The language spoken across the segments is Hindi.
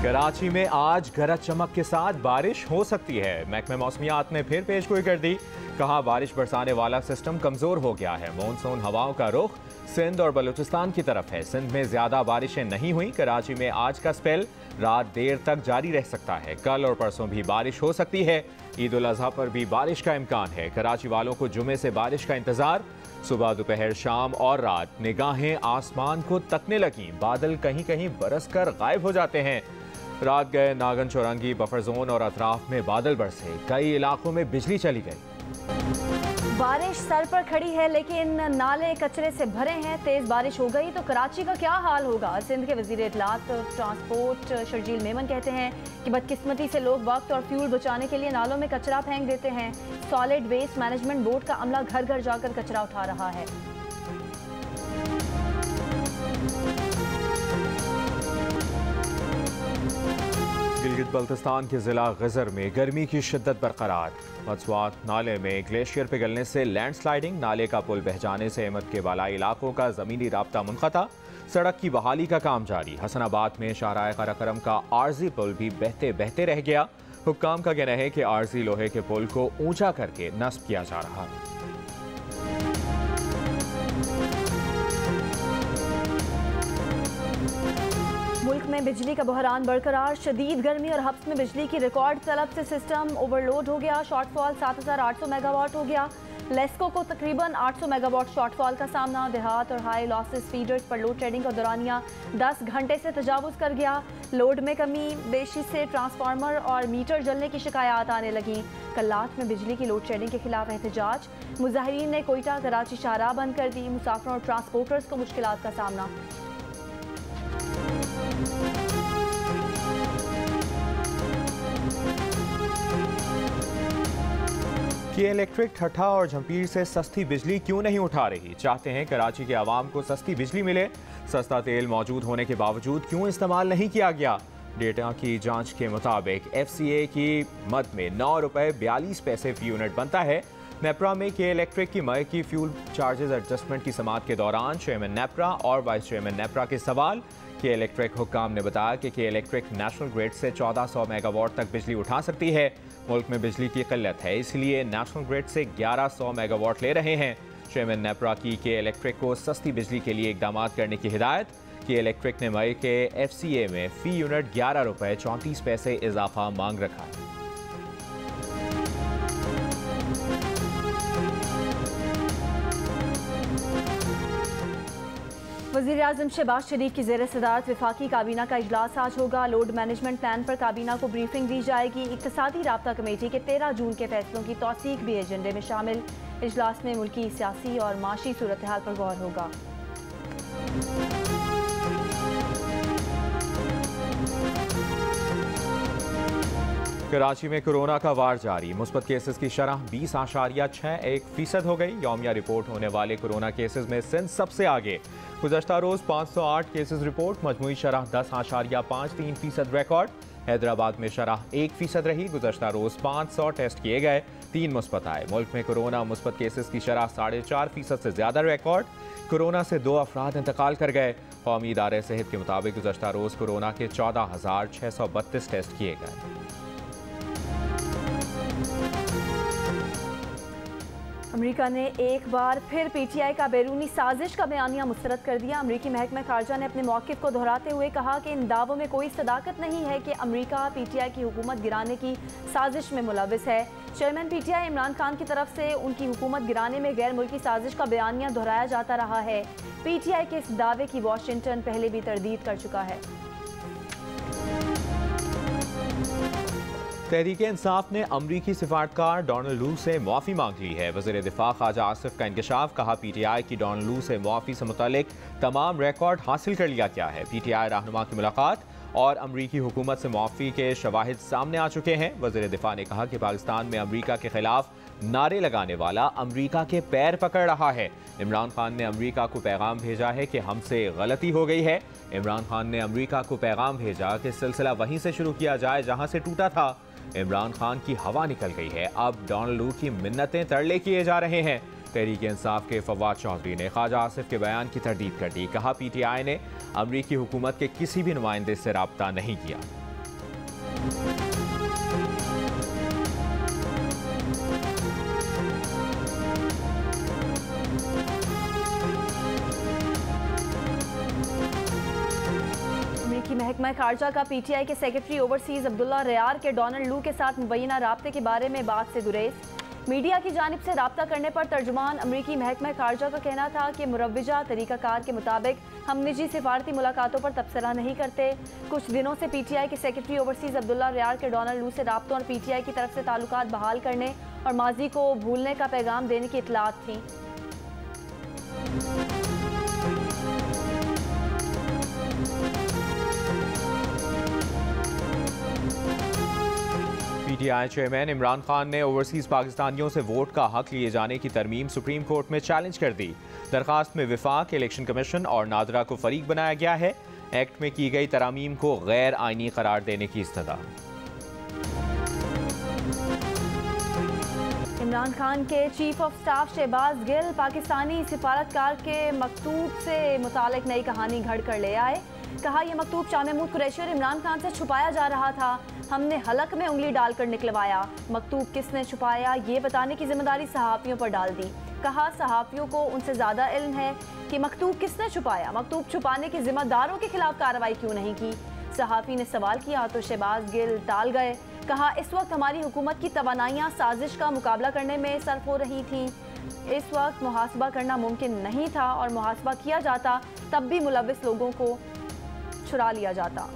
कराची में आज गरज चमक के साथ बारिश हो सकती है। महकमे मौसमियात ने फिर पेशगोई कर दी। कहा बारिश बरसाने वाला सिस्टम कमजोर हो गया है। मानसून हवाओं का रुख सिंध और बलूचिस्तान की तरफ है। सिंध में ज्यादा बारिशें नहीं हुई। कराची में आज का स्पेल रात देर तक जारी रह सकता है। कल और परसों भी बारिश हो सकती है। ईद उल अजहा पर भी बारिश का इम्कान है। कराची वालों को जुमे से बारिश का इंतजार। सुबह दोपहर शाम और रात निगाहें आसमान को तकने लगी। बादल कहीं कहीं बरस कर गायब हो जाते हैं। रात गए नागन चौरंगी बफर जोन और अतराफ में बादल बरसे। कई इलाकों में बिजली चली गई। बारिश सर पर खड़ी है लेकिन नाले कचरे से भरे हैं। तेज बारिश हो गई तो कराची का क्या हाल होगा। सिंध के वजीर इत्तलात ट्रांसपोर्ट शर्जील मेमन कहते हैं कि बदकिस्मती से लोग वक्त और फ्यूल बचाने के लिए नालों में कचरा फेंक देते हैं। सॉलिड वेस्ट मैनेजमेंट बोर्ड का अमला घर घर जाकर कचरा उठा रहा है। गिलगित बल्तिस्तान के जिला गजर में गर्मी की शिद्दत बरकरार। मसवात नाले में ग्लेशियर पिघलने से लैंडस्लाइडिंग। नाले का पुल बह जाने से अहमद के बालाई इलाकों का जमीनी राब्ता मुनक़ता। सड़क की बहाली का काम जारी। हसनाबाद में शाहराह कराकरम का आर्जी पुल भी बहते बहते रह गया। हुक्काम का कहना है कि आर्जी लोहे के पुल को ऊंचा करके नस्ब किया जा रहा है। मुल्क में बिजली का बहरान बरकरार। शदीद गर्मी और हफ्स में बिजली की रिकॉर्ड तलब से सिस्टम ओवरलोड हो गया। शॉर्टफॉल 7,800 मेगावाट हो गया। लेस्को को तकरीबन 800 मेगावाट शॉर्टफॉल का सामना। देहात और हाई लॉसेस फीडर्स पर लोड शेडिंग का दौरानिया 10 घंटे से तजावुज़ कर गया। लोड में कमी बेशी से ट्रांसफार्मर और मीटर जलने की शिकायत आने लगी। कल्लात में बिजली की लोड शेडिंग के खिलाफ एहतजाज। मुजाहिरीन ने कोयटा कराची शाहराह बंद कर दी। मुसाफिरों और ट्रांसपोर्टर्स को मुश्किलात का सामना। कि इलेक्ट्रिक ठट्ठा और झंपीर से सस्ती बिजली क्यों नहीं उठा रही। चाहते हैं कराची के आवाम को सस्ती बिजली मिले। सस्ता तेल मौजूद होने के बावजूद क्यों इस्तेमाल नहीं किया गया। डेटा की जांच के मुताबिक FCA की मद में 9 रुपये 42 पैसे फी यूनिट बनता है। नेप्रा में के इलेक्ट्रिक की मई की फ्यूल चार्जेस एडजस्टमेंट की समाअत के दौरान चेयरमैन नेप्रा और वाइस चेयरमैन नेप्रा के सवाल। के इलेक्ट्रिक हुक्काम ने बताया कि के इलेक्ट्रिक नेशनल ग्रिड से 1400 मेगावाट तक बिजली उठा सकती है। मुल्क में बिजली की किल्लत है, इसलिए नेशनल ग्रिड से 1100 मेगावाट ले रहे हैं। चेयरमैन नेप्रा की के इलेक्ट्रिक को सस्ती बिजली के लिए इकदाम करने की हिदायत। के इलेक्ट्रिक ने मई के FCA में फी यूनिट 11 रुपये 34 पैसे इजाफा मांग रखा है। वज़ीर आज़म शहबाज शरीफ की ज़ेर सदारत वफाकी काबीना का इजलास आज होगा। लोड मैनेजमेंट प्लान पर काबीना को ब्रीफिंग दी जाएगी। इक़्तिसादी राब्ता कमेटी के 13 जून के फैसलों की तौसीक भी एजेंडे में शामिल। इजलास में मुल्की सियासी और माशी सूरत हाल पर गौर होगा। कराची में कोरोना का वार जारी। मुस्बत केसेस की शरह 20.61% हो गई। यौमिया रिपोर्ट होने वाले कोरोना केसेस में सिंध सबसे आगे। गुज़श्ता रोज 508 केसेस रिपोर्ट। मजमूई शरह 10.53% रिकॉर्ड। हैदराबाद में शरह 1% रही। गुज़श्ता रोज 500 टेस्ट किए गए, 3 मुस्बत आए। मुल्क में कोरोना मुस्बत केसेस की शरह 4.5% से ज्यादा रिकॉर्ड। कोरोना से 2 अफराद इंतकाल कर गए। कौमी इदारे सेहत के मुताबिक गुज़श्ता रोज कोरोना के 14,632 टेस्ट किए गए। अमेरिका ने एक बार फिर PTI का बैरूनी साजिश का बयानिया मुस्तरद कर दिया। अमेरिकी महकमा खारजा ने अपने मौक़िफ़ को दोहराते हुए कहा कि इन दावों में कोई सदाकत नहीं है कि अमेरिका PTI की हुकूमत गिराने की साजिश में मुलविस है। चेयरमैन PTI इमरान खान की तरफ से उनकी हुकूमत गिराने में गैर मुल्की साजिश का बयानिया दोहराया जाता रहा है। PTI के इस दावे की वाशिंगटन पहले भी तरदीद कर चुका है। तहरीक इंसाफ ने अमरीकी सिफारतकार डोनाल्ड लू से मुआफ़ी मांग ली है। वज़ीर दिफा ख्वाजा आसिफ का इंकशाफ। कहा PTI की डोनाल्ड लू से मुआफ़ी से मुतालिक तमाम रिकॉर्ड हासिल कर लिया गया है। PTI रहनुमा की मुलाकात और अमरीकी हुकूमत से मुआफ़ी के शवाहिद सामने आ चुके हैं। वज़ीर दिफा ने कहा कि पाकिस्तान में अमरीका के खिलाफ नारे लगाने वाला अमरीका के पैर पकड़ रहा है। इमरान खान ने अमरीका को पैगाम भेजा है कि हमसे गलती हो गई है। इमरान खान ने अमरीका को पैगाम भेजा कि सिलसिला वहीं से शुरू किया जाए जहां से टूटा था। इमरान खान की हवा निकल गई है। अब डोनाल्ड लू की मिन्नतें तरले किए जा रहे हैं। तहरीक इंसाफ के फवाद चौधरी ने ख्वाजा आसिफ के बयान की तरदीद कर दी। कहा PTI ने अमरीकी हुकूमत के किसी भी नुमाइंदे से राब्ता नहीं किया। अमेरिकी महकमा खारजा का पीटीआई के सेक्रेटरी ओवरसीज अब्दुल्ला रियार के डोनाल्ड लू के साथ मुबैना राब्ते के बारे में बात से गुरेज। मीडिया की जानिब से राब्ता करने पर तर्जुमान अमेरिकी महकमा खारजा का कहना था कि मुरव्वजा तरीकाकार के मुताबिक हम निजी सिफारती मुलाकातों पर तबसरा नहीं करते। कुछ दिनों से पीटीआई के सेक्रेटरी ओवरसीज अब्दुल्ला रियार के डोनाल्ड लू से राब्तों और पीटीआई की तरफ से ताल्लुकात बहाल करने और माजी को भूलने का पैगाम देने की इतलात थी। पीटीआई चेयरमैन इमरान खान ने ओवरसीज पाकिस्तानियों से वोट का हक लिए जाने की तरमीम सुप्रीम कोर्ट में चैलेंज कर दी। दरखास्त में विफाक, इलेक्शन कमीशन और नादरा को फरीक बनाया गया है। एक्ट में की गई तरामीम को गैर आईनी करार देने की इस्तदा। इमरान खान के chief of staff Shahbaz Gill Pakistani सिफारतकार के मकतूब से मुतालिक नई कहानी घड़ कर ले आए। कहा यह मकतूब शाह महमूद कुरैशी और इमरान खान से छुपाया जा रहा था। हमने हलक में उंगली डालकर निकलवाया। मकतूब किसने छुपाया ये बताने की जिम्मेदारी सहाफ़ियों पर डाल दी। कहा सहाफ़ियों को उनसे ज़्यादा इल्म है कि मकतूब किसने छुपाया। मकतूब छुपाने के जिम्मेदारों के खिलाफ कार्रवाई क्यों नहीं की। सहाफ़ी ने सवाल किया तो शहबाज गिल टाल गए। कहा इस वक्त हमारी हुकूमत की तवानाइयाँ साजिश का मुकाबला करने में सर्फ हो रही थी। इस वक्त मुहासबा करना मुमकिन नहीं था और मुहासबा किया जाता तब भी मुलविस लोगों को छुड़ा लिया जाता।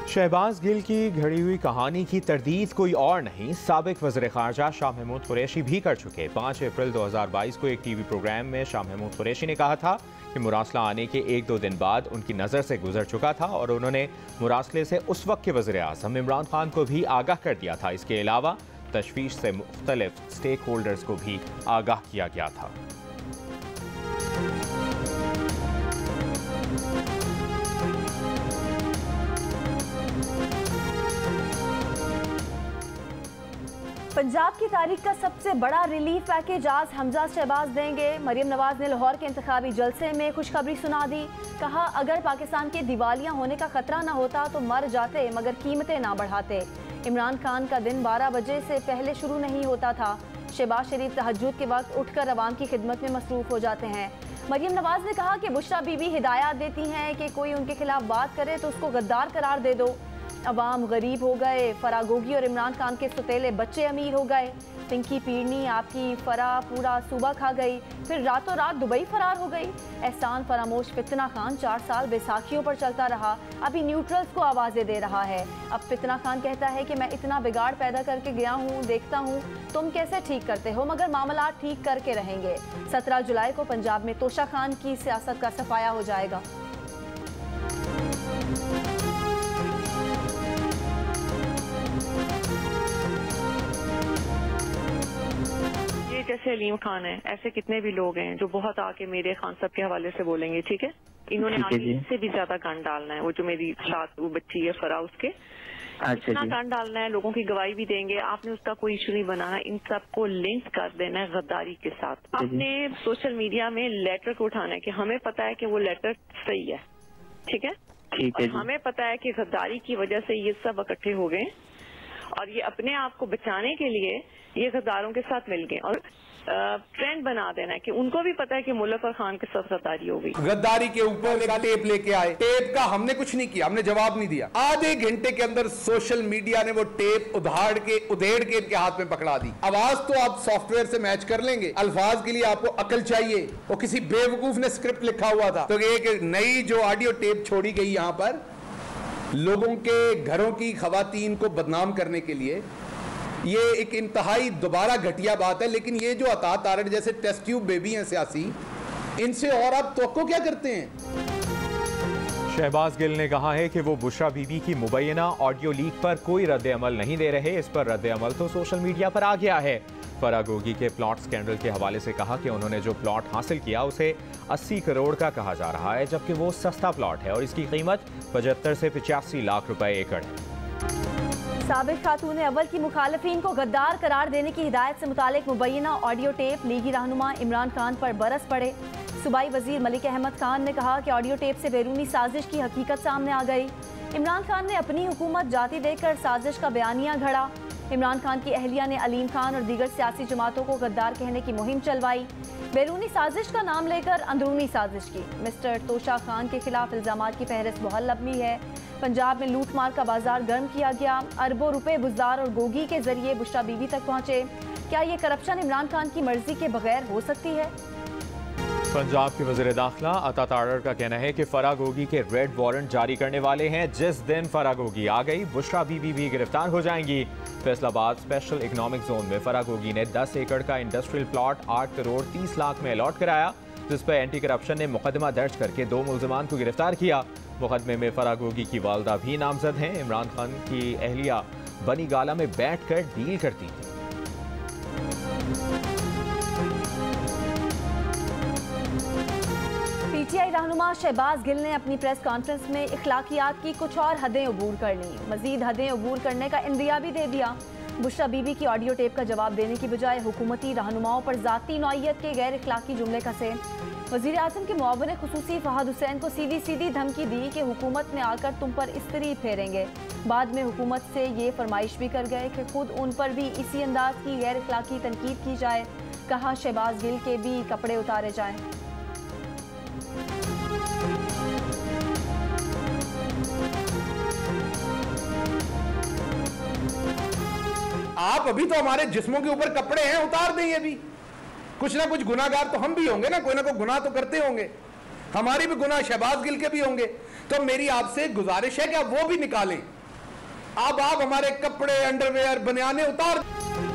शहबाज गिल की घड़ी हुई कहानी की तरदीद कोई और नहीं, साबिक वज़ीर ख़ारजा शाह महमूद कुरैशी भी कर चुके। 5 अप्रैल 2022 को एक टीवी प्रोग्राम में शाह महमूद कुरैशी ने कहा था कि मुरासला आने के 1-2 दिन बाद उनकी नज़र से गुजर चुका था और उन्होंने मुरासले से उस वक्त के वज़ीर आज़म इमरान खान को भी आगाह कर दिया था। इसके अलावा तशवीश से मुख्तलिफ स्टेक होल्डर्स को भी आगाह किया गया था। पंजाब की तारीख का सबसे बड़ा रिलीफ पैकेज आज हमजा शहबाज देंगे। मरियम नवाज ने लाहौर के इंतखाबी जलसे में खुशखबरी सुना दी। कहा अगर पाकिस्तान के दिवालिया होने का खतरा ना होता तो मर जाते मगर कीमतें ना बढ़ाते। इमरान खान का दिन 12 बजे से पहले शुरू नहीं होता था। शहबाज शरीफ तहज्जुद के वक्त उठकर अवाम की खिदमत में मसरूफ हो जाते हैं। मरियम नवाज ने कहा कि बुशरा बीबी हिदायत देती हैं कि कोई उनके खिलाफ बात करे तो उसको गद्दार करार दे दो। अवाम गरीब हो गए, फरागोगी और इमरान खान के सुतेले बच्चे अमीर हो गए। पिंकी पीरनी आपकी फरा पूरा सूबा खा गई, फिर रातों रात दुबई फरार हो गई। एहसान फरामोश फितना खान 4 साल बैसाखियों पर चलता रहा, अभी न्यूट्रल्स को आवाज़ें दे रहा है। अब फितना खान कहता है कि मैं इतना बिगाड़ पैदा करके गया हूँ, देखता हूँ तुम कैसे ठीक करते हो, मगर मामला ठीक करके रहेंगे। 17 जुलाई को पंजाब में तोशा खान की सियासत का सफाया हो जाएगा। जैसे अलीम खान है, ऐसे कितने भी लोग हैं जो बहुत आके मेरे खान साहब के हवाले से बोलेंगे, ठीक है। इन्होंने आगे इससे भी ज्यादा गंद डालना है। वो जो मेरी साथ वो बच्ची है फरा, उसके इतना गंद डालना है, लोगों की गवाही भी देंगे। आपने उसका कोई इशू नहीं बनाना, इन सबको लिंक कर देना है गद्दारी के साथ। आपने सोशल मीडिया में लेटर को उठाना है कि हमें पता है कि वो लेटर सही है, ठीक है, और हमें पता है कि गद्दारी की वजह से ये सब इकट्ठे हो गए और ये अपने आप को बचाने के लिए ये गद्दारों के साथ मिल गए और ट्रेंड बना देना है कि उनको भी पता है कि मुल्लफर खान के साथ गद्दारी हो गई। गद्दारी के ऊपर एक टेप लेके आए, टेप का हमने कुछ नहीं किया, हमने जवाब नहीं दिया। आधे घंटे के अंदर सोशल मीडिया ने वो टेप उधेड़ के इनके हाथ में पकड़ा दी। आवाज तो आप सॉफ्टवेयर से मैच कर लेंगे, अल्फाज के लिए आपको अकल चाहिए। वो किसी बेवकूफ ने स्क्रिप्ट लिखा हुआ था। तो एक नई जो ऑडियो टेप छोड़ी गई यहाँ पर लोगों के घरों की खवातीन को बदनाम करने के लिए, ये एक इंतहाई दोबारा घटिया बात है। लेकिन ये जो अता तारड़ जैसे टेस्ट ट्यूब बेबी हैं सियासी, इनसे और आप तवक्को क्या करते हैं। शहबाज गिल ने कहा है कि वो बुशरा बीबी की मुबैना ऑडियो लीक पर कोई रद्द अमल नहीं दे रहे। इस पर रद्द अमल तो सोशल मीडिया पर आ गया है। फरागोगी के प्लॉट स्कैंडल के हवाले से कहा कि उन्होंने जो प्लॉट हासिल किया उसे 80 करोड़ का कहा जा रहा है, जबकि वो सस्ता प्लॉट है और इसकी कीमत 75 से 85 लाख रुपए एकड़ है। साबिक खातून अव्वल की मुखालिफिन को गद्दार करार देने की हिदायत से मुतालिक मुबैना ऑडियो टेप लीगी रहनुमा इमरान खान पर बरस पड़े। सूबाई वजीर मलिक अहमद खान ने कहा कि ऑडियो टेप से बैरूनी साजिश की हकीकत सामने आ गई। इमरान खान ने अपनी हुकूमत जाती देखकर साजिश का बयानिया घड़ा। इमरान खान की अहलिया ने अलीम खान और दीगर सियासी जमातों को गद्दार कहने की मुहिम चलवाई। बैरूनी साजिश का नाम लेकर अंदरूनी साजिश की। मिस्टर तोशा खान के खिलाफ इल्जामात की फहरिस्त बहुत लंबी है। पंजाब में लूट मार का बाजार गर्म किया गया। अरबों रुपए बुज़दार और गोगी के जरिए बुशरा बीबी तक पहुंचे। क्या ये करप्शन इमरान खान की मर्जी के बगैर हो सकती है? पंजाब के वज़ीर दाखिला अता तारड़ का कहना है कि फराह गोगी के रेड वारंट जारी करने वाले हैं। जिस दिन फराह गोगी आ गई, बुशरा बीबी भी गिरफ्तार हो जाएंगी। फैसलाबाद स्पेशल इकनॉमिक जोन में फराह गोगी ने 10 एकड़ का इंडस्ट्रियल प्लॉट 8 करोड़ 30 लाख में अलॉट कराया, जिस पर एंटी करप्शन ने मुकदमा दर्ज करके 2 मुल्जिमान को गिरफ्तार किया। मुकदमे में फराह गोगी की वालदा भी नामजद हैं। इमरान खान की अहलिया बनी गाला में बैठ कर डील करती थी। पीटीआई रहनुमा शहबाज गिल ने अपनी प्रेस कॉन्फ्रेंस में इखलाकियात की कुछ और हदें अबूर कर ली। मजीद हदें अबूर करने का इंदिया भी दे दिया। बुशरा बीबी की ऑडियो टेप का जवाब देने की बजाय हुकूमती रहनुमाओं पर जाती नौइयत के गैर इखलाकी जुमले कसे। वज़ीर आज़म के मुआविन खुसूसी फहद हुसैन को सीधी सीधी धमकी दी कि हुकूमत में आकर तुम पर इस्त्री फेरेंगे। बाद में हुकूमत से ये फरमाइश भी कर गए कि खुद उन पर भी इसी अंदाज की गैर इखलाकी तनकीद की जाए। कहा शहबाज गिल के भी कपड़े उतारे जाएं। आप अभी तो हमारे जिस्मों के ऊपर कपड़े हैं, उतार दें। अभी कुछ ना कुछ गुनाहगार तो हम भी होंगे ना कोई गुनाह तो करते होंगे। हमारी भी गुनाह शहबाज गिल के भी होंगे। तो मेरी आपसे गुजारिश है कि आप वो भी निकालें। अब आप हमारे कपड़े, अंडरवेयर, बनियाने उतार।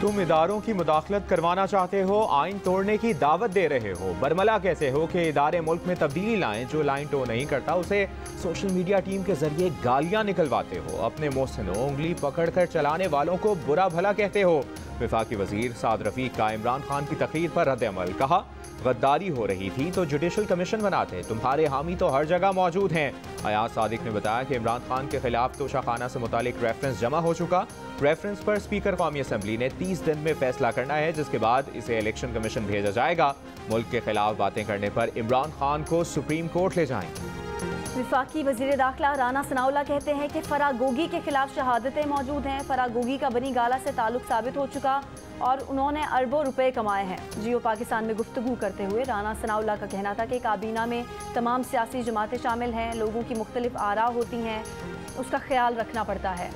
तुम इदारों की मुदाखलत करवाना चाहते हो, आइन तोड़ने की दावत दे रहे हो। बरमला कैसे हो कि इदारे मुल्क में तब्दीली लाएं। जो लाइन टो नहीं करता उसे सोशल मीडिया टीम के जरिए गालियां निकलवाते हो। अपने मोहसिनों उंगली पकड़कर चलाने वालों को बुरा भला कहते हो। वफाकी वजीर साद रफीक का इमरान खान की तकरीर पर रद्द-ए-अमल। कहा गद्दारी हो रही थी तो जुडिशल कमीशन बनाते, तुम्हारे हामी तो हर जगह मौजूद हैं। अयाज सादिक ने बताया कि इमरान खान के खिलाफ तोशाखाना से मुतालिक रेफरेंस जमा हो चुका। रेफरेंस पर स्पीकर कौमी असम्बली ने 30 दिन में फैसला करना है, जिसके बाद इसे इलेक्शन कमीशन भेजा जाएगा। मुल्क के खिलाफ बातें करने पर इमरान खान को सुप्रीम कोर्ट ले जाएंगे। वफाकी वजीर दाखिला राना सनाउल्लाह कहते हैं कि फराह गोगी के खिलाफ शहादतें मौजूद हैं। फराह गोगी का बनी गाला से ताल्लुक साबित हो चुका और उन्होंने अरबों रुपए कमाए हैं। जियो पाकिस्तान में गुफ्तगू करते हुए राना सनाउल्लाह का कहना था कि काबीना में तमाम सियासी जमातें शामिल हैं, लोगों की मुख्तलिफ आरा होती हैं, उसका ख्याल रखना पड़ता है।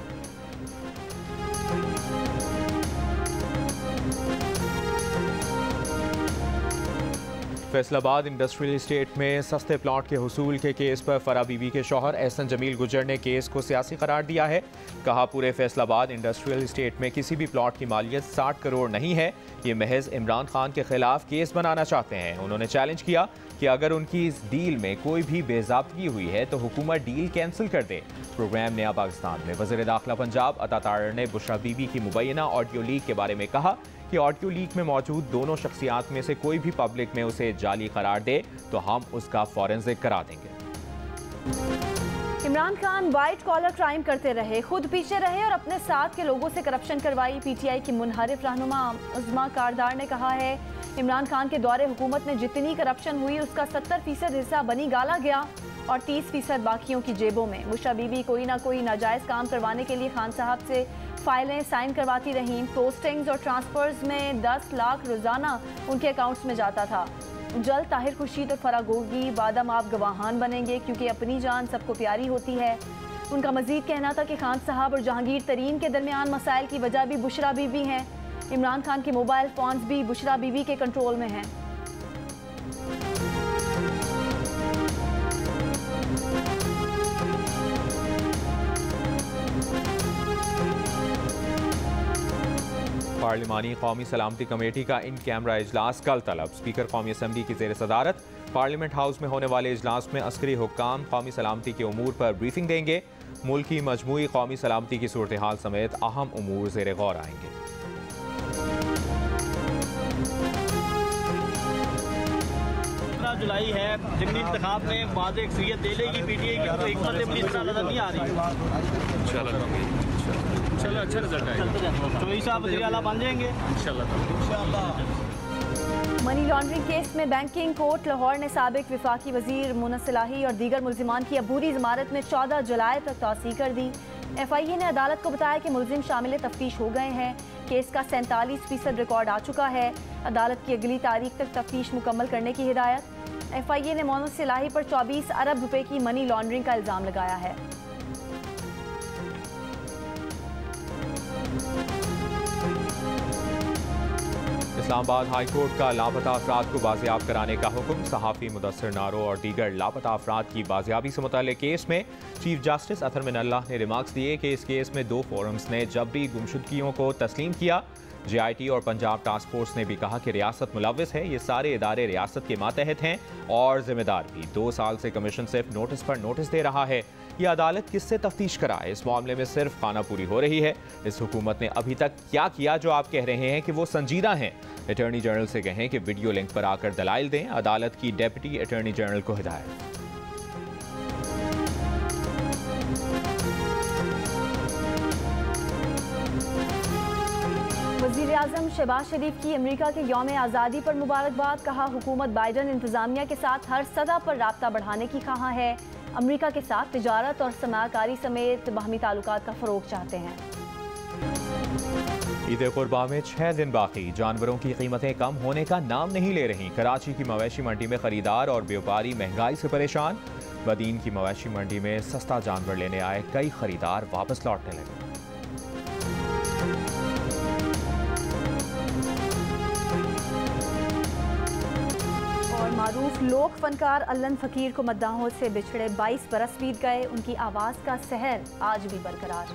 फैसलाबाद इंडस्ट्रियल इस्टेट में सस्ते प्लॉट के हुसूल के केस पर फराह बीबी के शौहर एहसन जमील गुजर ने केस को सियासी करार दिया है। कहा पूरे फैसलाबाद इंडस्ट्रियल इस्टेट में किसी भी प्लॉट की मालियत 60 करोड़ नहीं है। ये महज इमरान खान के खिलाफ केस बनाना चाहते हैं। उन्होंने चैलेंज किया कि अगर उनकी इस डील में कोई भी बेज़ाब्तगी हुई है तो हुकूमत डील कैंसिल कर दे। प्रोग्राम नया पाकिस्तान में वज़ीर दाखिला पंजाब अता तारड़ ने बुशरा बीबी की मुबैना ऑडियो लीक के बारे में कहा कि ऑडियो लीक में मौजूद दोनों शख्सियात में से कोई भी पब्लिक में उसे जाली करार दे तो हम उसका फॉरेंसिक करा देंगे। Imran Khan white collar crime करते रहे, खुद पीछे रहे और अपने साथ के लोगों से करप्शन करवाई। पीटीआई की मुनहरिफ रहनुमा उज़्मा कारदार ने कहा है इमरान खान के दौरे हुकूमत में जितनी करप्शन हुई उसका 70% हिस्सा बनी गाला गया और 30% बाकियों की जेबों में। बुशरा बीबी कोई ना कोई नाजायज़ काम करवाने के लिए खान साहब से फाइलें साइन करवाती रहीं। पोस्टिंग्स और ट्रांसफर्स में 10 लाख रोजाना उनके अकाउंट्स में जाता था। जल्द ताहिर खुर्शीद और फराह गोगी वादम आप गवाहान बनेंगे क्योंकि अपनी जान सबको प्यारी होती है। उनका मजीद कहना था कि खान साहब और जहांगीर तरीन के दरमियान मसाइल की वजह भी बुशरा बीबी हैं। इमरान खान के मोबाइल फोन्स भी बुशरा बीबी के कंट्रोल में हैं। पार्लिमानी कौमी सलामती कमेटी का इन कैमरा इजलास कल तलब। स्पीकर कौमी असम्बली की ज़ेर सदारत पार्लियामेंट हाउस में होने वाले इजलास में अस्करी हुक्काम कौमी सलामती के उमूर पर ब्रीफिंग देंगे। मुल्क की मजमूई कौमी सलामती की सूरत हाल समेत अहम उमूर ज़ेर गौर आएंगे। 15 जुलाई है, ज़िमनी इंतखाब में वाज़ेह अक्सरियत दे लेगी पीटीआई की, तो हिकमत अपनी इस तरह नजर नहीं आ रही। चलो अच्छा रिजल्ट आएगा। चौधरी साहब वज़ीर आला बन जाएंगे इंशाल्लाह। मनी लॉन्ड्रिंग केस में बैंकिंग कोर्ट लाहौर ने साबिक विफाकी वजीर मुनस्सर इलाही और दीगर मुल्जिमान की अबूरी जमानत में 14 जुलाई तक तौसीह कर दी। FIA ने अदालत को बताया कि मुल्जिम शामिल तफ्तीश हो गए हैं। केस का 47% रिकॉर्ड आ चुका है। अदालत की अगली तारीख तक तफ्तीश मुकम्मल करने की हिदायत। FIA ने मुनस्सर इलाही पर 24 अरब रुपए की मनी लॉन्ड्रिंग का इल्ज़ाम लगाया है। इस्लामाबाद हाई कोर्ट का लापता अफराद को बाजियाब कराने का हुक्म। सहाफ़ी मुदस्सिर नारो और दीगर लापता अफराद की बाजियाबी से मुतल्लिक़ केस में चीफ जस्टिस अतहर मिनल्लाह ने रिमार्क्स दिए कि इस केस में 2 फोरम्स ने जबरी गुमशुदगियों को तस्लीम किया। JIT और पंजाब टास्क फोर्स ने भी कहा कि रियासत मुलव्विस है। ये सारे इदारे रियासत के मातहत हैं और जिम्मेदार भी। 2 साल से कमीशन सिर्फ नोटिस पर नोटिस दे रहा है। ये अदालत किससे तफ्तीश कराए? इस मामले में सिर्फ खानापूरी हो रही है। इस हुकूमत ने अभी तक क्या किया जो आप कह रहे हैं कि वो संजीदा हैं? अटॉर्नी जनरल से कहें कि वीडियो लिंक पर आकर दलाइल दें। अदालत की डेप्यूटी अटॉर्नी जनरल को हिदायत। वज़ीर-ए-आज़म शहबाज शरीफ की अमेरिका के यौम आज़ादी पर मुबारकबाद। कहा, हुकूमत बाइडन इंतजामिया के साथ हर सतह पर राब्ता बढ़ाने की ख़्वाह है। अमेरिका के साथ तिजारत और सरमायाकारी समेत बाहमी ताल्लुकात का फ़रोग़ चाहते हैं। ईद कुर्बा में 6 दिन बाकी। जानवरों की कीमतें कम होने का नाम नहीं ले रही। कराची की मवेशी मंडी में खरीदार और व्यापारी महंगाई से परेशान। बदीन की मवेशी मंडी में सस्ता जानवर लेने आए कई खरीदार वापस लौटने लगे। और मारूफ लोक फनकार अल्लन फ़कीर को मद्दाहों से बिछड़े 22 बरस बीत गए। उनकी आवाज़ का सहर आज भी बरकरार।